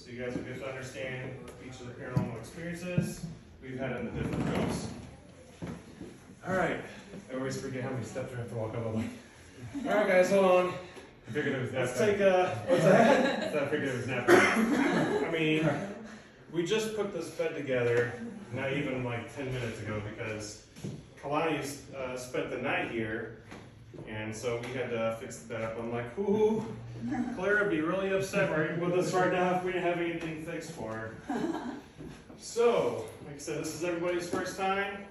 so you guys will get to understand each of the paranormal experiences we've had in the different rooms. All right, I always forget how many steps I have to walk up. I'm like, all right, guys, hold on. I figured it was nap. Let's take what's that? I figured it was nap. I mean, we just put this bed together, not even like 10 minutes ago, because Kalani's spent the night here, and so we had to fix the bed up. I'm like, ooh, Claire would be really upset with us right now if we didn't have anything fixed for her. So, like I said, this is everybody's first time.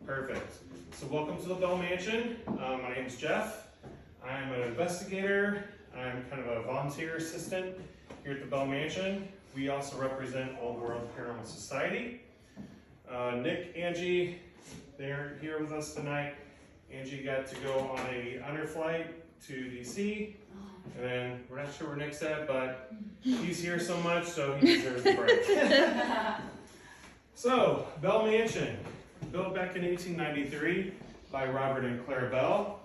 Perfect. So welcome to the Bell Mansion. My name's Jeff. I'm an investigator. I'm kind of a volunteer assistant here at the Bell Mansion. We also represent Old World Paranormal Society. Nick, Angie, they're here with us tonight. Angie got to go on a honor flight to DC, and then we're not sure where Nick's at, but he's here so much, so he deserves a break. So, Bell Mansion, built back in 1893 by Robert and Claire Bell.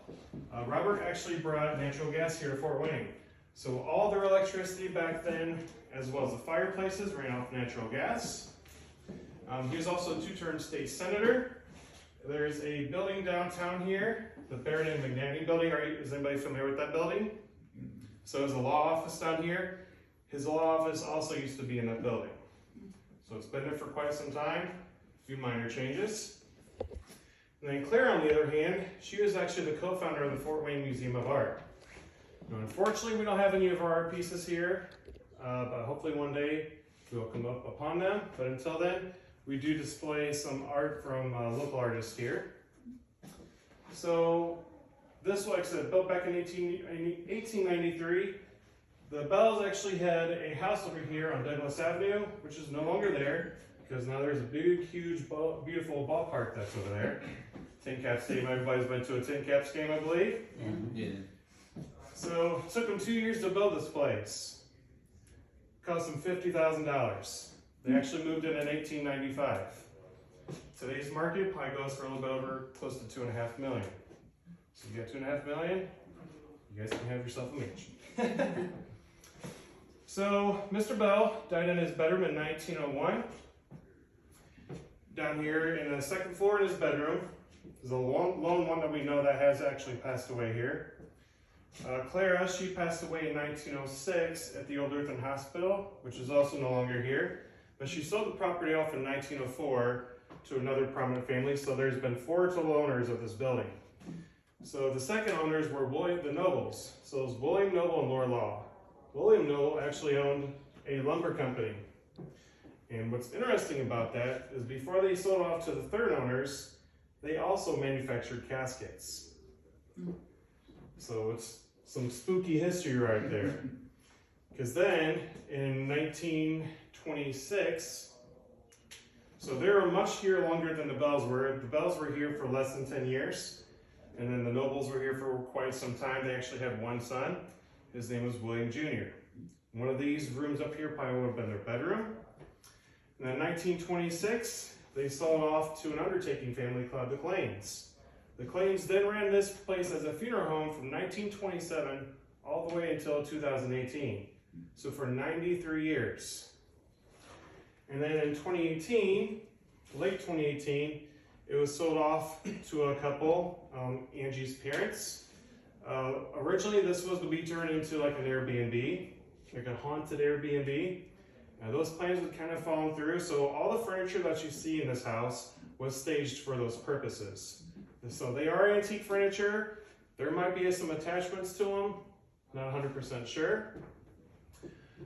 Robert actually brought natural gas here to Fort Wayne. So all their electricity back then, as well as the fireplaces, ran off natural gas. He was also a two-term state senator. There's a building downtown here, the Barrett and McNaney building. Is anybody familiar with that building? So there's a law office down here. His law office also used to be in that building. So it's been there for quite some time, a few minor changes. And then Claire, on the other hand, she was actually the co-founder of the Fort Wayne Museum of Art. Now, unfortunately, we don't have any of our art pieces here, but hopefully one day we'll come up upon them. But until then, we do display some art from local artists here. So this, like I said, built back in 1893. The Bells actually had a house over here on Douglas Avenue, which is no longer there, because now there's a big, huge, beautiful ballpark that's over there. Tin Caps Stadium, everybody's been to a Tin Caps game, I believe. Yeah. So it took them 2 years to build this place. Cost them $50,000. They actually moved in 1895. Today's market probably goes for a little bit over, close to $2.5 million. So you got $2.5 million, you guys can have yourself a mansion. So Mr. Bell died in his bedroom in 1901. Down here in the second floor in his bedroom is a lone one that we know that has actually passed away here. Clara, she passed away in 1906 at the Old Earthen Hospital, which is also no longer here. But she sold the property off in 1904 to another prominent family, so there's been 4 total owners of this building. So the second owners were the Nobles. So it was William Noble and Laura Law. William Noble actually owned a lumber company. And what's interesting about that is before they sold off to the third owners, they also manufactured caskets. So it's some spooky history right there. Because then in 1926, so they were much here longer than the Bells were. The Bells were here for less than 10 years. And then the Nobles were here for quite some time. They actually had one son. His name was William Jr. One of these rooms up here probably would have been their bedroom. And in 1926, they sold off to an undertaking family called the Clanes. The Clanes then ran this place as a funeral home from 1927 all the way until 2018. So for 93 years. And then in 2018, late 2018, it was sold off to a couple, Angie's parents. Originally, this was to be turned into like an Airbnb, like a haunted Airbnb. Now, those plans had kind of fallen through, so all the furniture that you see in this house was staged for those purposes. So they are antique furniture. There might be some attachments to them, not 100% sure.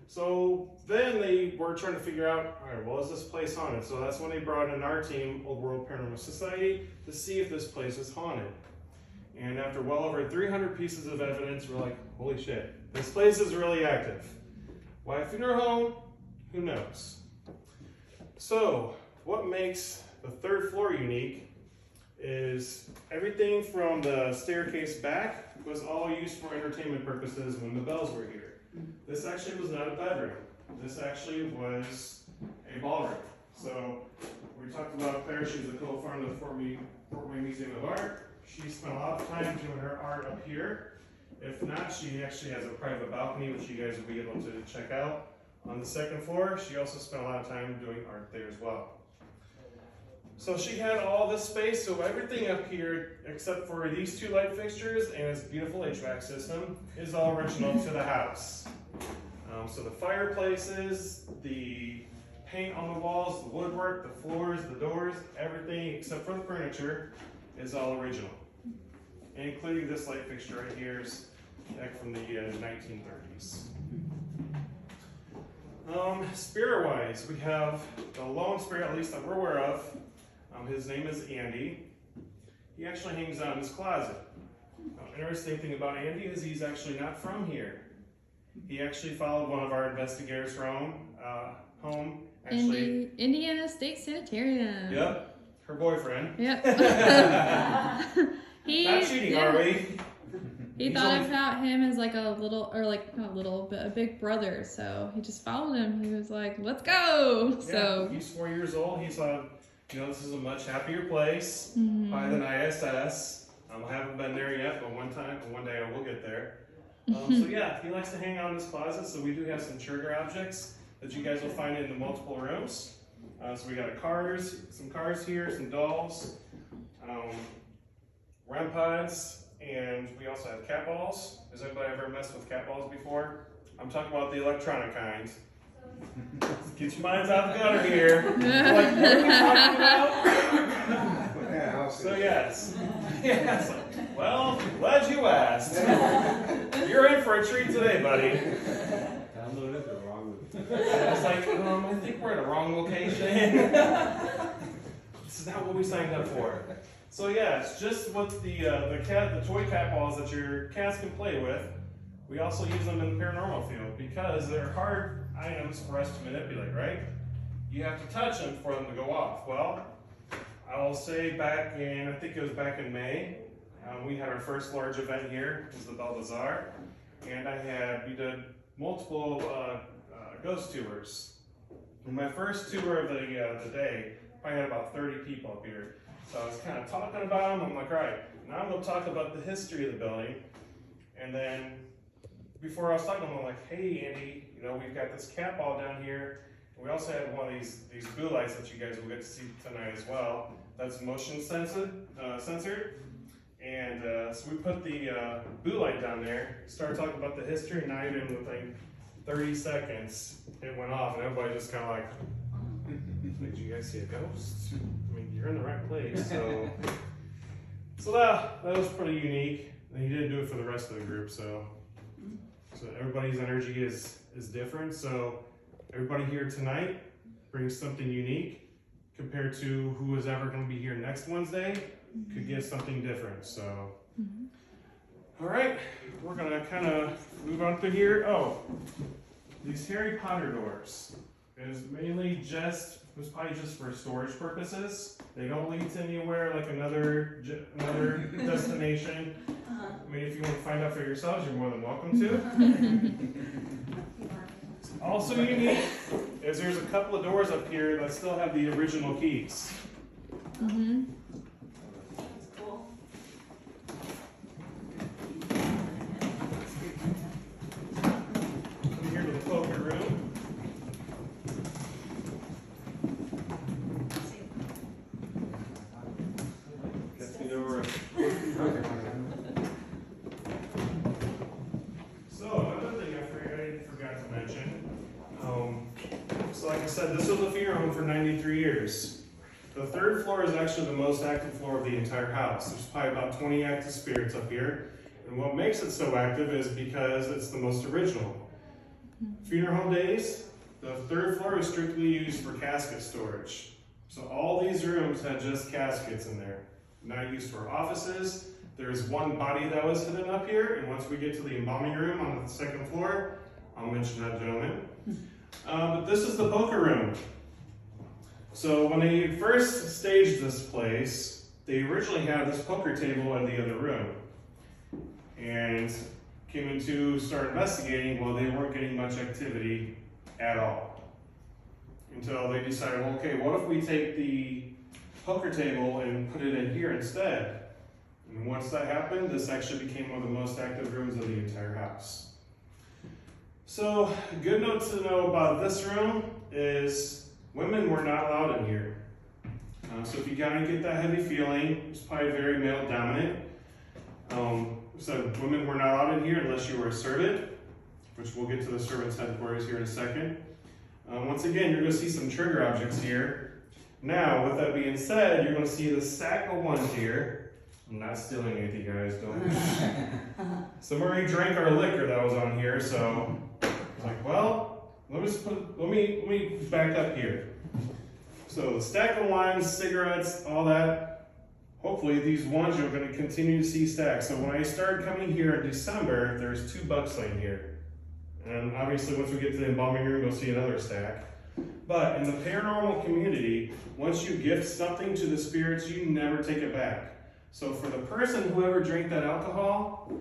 So then they were trying to figure out, all right, well, is this place haunted? So that's when they brought in our team, Old World Paranormal Society, to see if this place is haunted. And after well over 300 pieces of evidence, we're like, holy shit, this place is really active. Why a funeral home? Who knows? So what makes the third floor unique is everything from the staircase back was all used for entertainment purposes when the Bells were here. This actually was not a bedroom. This actually was a ballroom. So we talked about Claire, she's the co-founder of the Fort Wayne Museum of Art. She spent a lot of time doing her art up here. If not, she actually has a private balcony, which you guys will be able to check out On the second floor, she also spent a lot of time doing art there as well. So she had all this space, so everything up here, except for these two light fixtures and this beautiful HVAC system, is all original to the house. So the fireplaces, the paint on the walls, the woodwork, the floors, the doors, everything except for the furniture is all original. Including this light fixture right here is back from the 1930s. Spirit-wise, we have the lone spirit, at least that we're aware of. His name is Andy. He actually hangs out in his closet. Interesting thing about Andy is he's actually not from here. He actually followed one of our investigators home. Actually, Indiana State Sanitarium. Yep, her boyfriend. Yep. Not cheating, are we? He thought about him as like a little, or like not a little, but a big brother. So he just followed him. He was like, "Let's go!" Yeah, so he's 4 years old. He saw, this is a much happier place by than ISS. I haven't been there yet, but one day I will get there. So yeah, he likes to hang out in his closet. So we do have some trigger objects that you guys will find in the multiple rooms. So we got some cars here, some dolls, REM pods. And we also have cat balls. Has anybody ever messed with cat balls before? I'm talking about the electronic kind. Get your minds out the gutter here. Like, what are we talking about? So yes. Well, glad you asked. You're in for a treat today, buddy. Downloaded the wrong one. I was like, I think we're at a wrong location. This is not what we signed up for. So yeah, it's just what the toy cat balls that your cats can play with. We also use them in the paranormal field because they're hard items for us to manipulate, right? You have to touch them for them to go off. Well, I'll say I think it was back in May, we had our first large event here. It was the Bell Bazaar, and we did multiple ghost tours. In my first tour of the day, I had about 30 people up here. So I was kind of talking about them. I'm like, all right, now I'm going to talk about the history of the building. And then before I was talking to them, I'm like, hey, Andy, we've got this cat ball down here. And we also have one of these blue lights that you guys will get to see tonight as well. That's motion censored. And so we put the blue light down there, started talking about the history, and not even within 30 seconds, it went off. And everybody just kind of like, did you guys see a ghost? I mean, you're in the right place, so that was pretty unique. And he didn't do it for the rest of the group, so everybody's energy is different. So everybody here tonight brings something unique compared to who is ever going to be here next Wednesday. Could get something different. So, all right, we're gonna kind of move on through here. Oh, these Harry Potter doors is mainly it was probably just for storage purposes. They don't lead to anywhere like another destination. I mean, if you want to find out for yourselves, you're more than welcome to. Also unique is there's a couple of doors up here that still have the original keys. That's cool. Come here to the poker room. So like I said, this was a funeral home for 93 years. The third floor is actually the most active floor of the entire house. There's probably about 20 active spirits up here. And what makes it so active is because it's the most original. Funeral home days, the third floor is strictly used for casket storage. So all these rooms had just caskets in there. Not used for offices. There's one body that was hidden up here, and once we get to the embalming room on the second floor, I'll mention that gentleman. But this is the poker room. So when they first staged this place, they originally had this poker table in the other room. And came in to start investigating, well, they weren't getting much activity at all. Until they decided, well, okay, what if we take the poker table and put it in here instead? And once that happened, this actually became one of the most active rooms of the entire house. So, a good note to know about this room is women were not allowed in here. So if you kind of get that heavy feeling, it's probably very male dominant. So women were not allowed in here unless you were a servant, which we'll get to the servant's headquarters here in a second. Once again, you're going to see some trigger objects here. Now, with that being said, you're going to see the stack of ones here. I'm not stealing anything, guys. Don't. Somebody drank our liquor that was on here, so I was like, well, let me back up here. So the stack of wines, cigarettes, all that. Hopefully these ones you're going to continue to see stacks. So when I started coming here in December, there's 2 bucks laying here. And obviously once we get to the embalming room, you'll see another stack. But in the paranormal community, once you gift something to the spirits, you never take it back. So for the person who ever drank that alcohol,